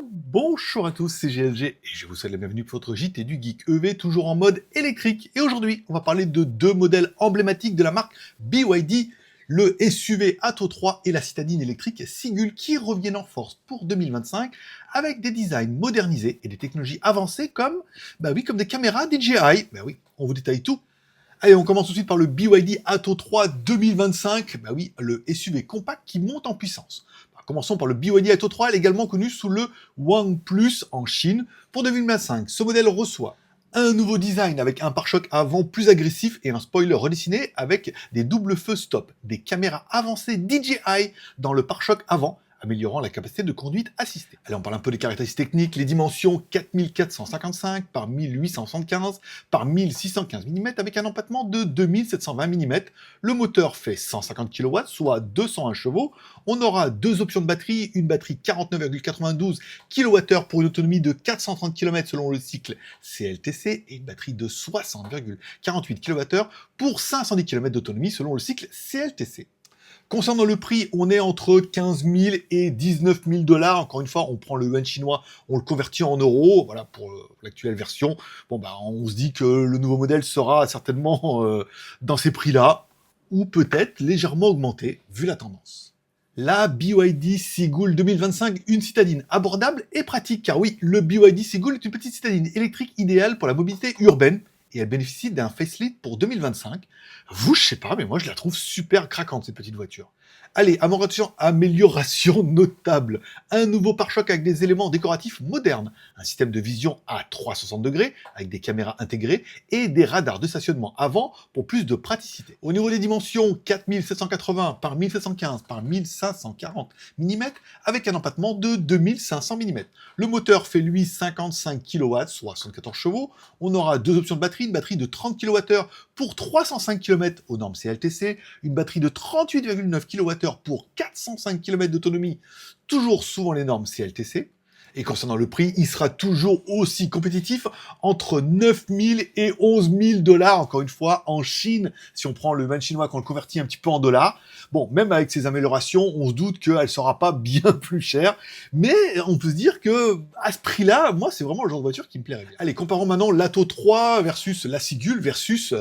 Bonjour à tous, c'est GLG et je vous souhaite la bienvenue pour votre JT du Geek EV, toujours en mode électrique. Et aujourd'hui, on va parler de deux modèles emblématiques de la marque BYD, le SUV Atto 3 et la citadine électrique Sigul, qui reviennent en force pour 2025 avec des designs modernisés et des technologies avancées comme des caméras DJI. On vous détaille tout. Allez, on commence tout de suite par le BYD Atto 3 2025, le SUV compact qui monte en puissance. Commençons par le BYD Atto 3, également connu sous le Wang Plus en Chine. Pour 2025, ce modèle reçoit un nouveau design avec un pare-choc avant plus agressif et un spoiler redessiné avec des doubles feux stop, des caméras avancées DJI dans le pare-choc avant, améliorant la capacité de conduite assistée. Allez, on parle un peu des caractéristiques techniques. Les dimensions 4455 par 1875 par 1615 mm avec un empattement de 2720 mm. Le moteur fait 150 kW, soit 201 chevaux. On aura deux options de batterie, une batterie 49,92 kWh pour une autonomie de 430 km selon le cycle CLTC et une batterie de 60,48 kWh pour 510 km d'autonomie selon le cycle CLTC. Concernant le prix, on est entre 15 000 et 19 000 $. Encore une fois, on prend le yuan chinois, on le convertit en euros. Voilà pour l'actuelle version. On se dit que le nouveau modèle sera certainement dans ces prix-là, ou peut-être légèrement augmenté, vu la tendance. La BYD Sigul 2025, une citadine abordable et pratique. Car oui, le BYD Sigul est une petite citadine électrique idéale pour la mobilité urbaine. Et elle bénéficie d'un facelift pour 2025. Vous, je sais pas, mais moi je la trouve super craquante, cette petite voiture. Allez, amélioration notable. Un nouveau pare-choc avec des éléments décoratifs modernes. Un système de vision à 360 degrés avec des caméras intégrées et des radars de stationnement avant pour plus de praticité. Au niveau des dimensions, 4780 par 1715 par 1540 mm avec un empattement de 2500 mm. Le moteur fait lui 55 kW, soit 74 chevaux. On aura deux options de batterie, une batterie de 30 kWh pour 305 km aux normes CLTC, une batterie de 38,9 kWh pour 405 km d'autonomie, toujours souvent les normes CLTC. Et concernant le prix, il sera toujours aussi compétitif entre 9 000 et 11 000 $, encore une fois, en Chine, si on prend le yuan chinois, qu'on le convertit un petit peu en dollars. Bon, même avec ces améliorations, on se doute qu'elle sera pas bien plus chère, mais on peut se dire que à ce prix-là, moi, c'est vraiment le genre de voiture qui me plairait bien. Allez, comparons maintenant l'Atto 3 versus la Sigul versus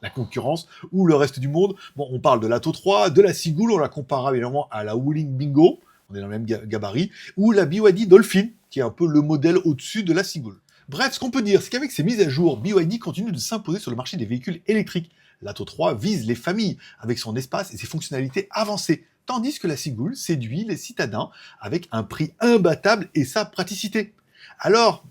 la concurrence ou le reste du monde. Bon, on parle de l'Atto 3, de la Sigul, on la compare évidemment à la Wuling Bingo, on est dans le même gabarit, ou la BYD Dolphin, qui est un peu le modèle au-dessus de la Sigul. Bref, ce qu'on peut dire, c'est qu'avec ces mises à jour, BYD continue de s'imposer sur le marché des véhicules électriques. L'Atto 3 vise les familles, avec son espace et ses fonctionnalités avancées, tandis que la Sigul séduit les citadins avec un prix imbattable et sa praticité. Alors,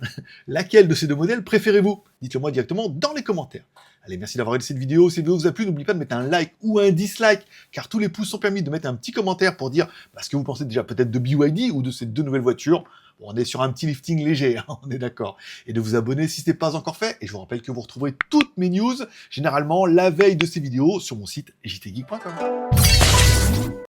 laquelle de ces deux modèles préférez-vous? Dites-le moi directement dans les commentaires. Allez, merci d'avoir regardé cette vidéo. Si cette vidéo vous a plu, n'oubliez pas de mettre un like ou un dislike, car tous les pouces sont permis, de mettre un petit commentaire pour dire ce que vous pensez déjà peut-être de BYD ou de ces deux nouvelles voitures. Bon, on est sur un petit lifting léger, hein, on est d'accord. Et de vous abonner si ce n'est pas encore fait. Et je vous rappelle que vous retrouverez toutes mes news, généralement la veille de ces vidéos, sur mon site jtgeek.com.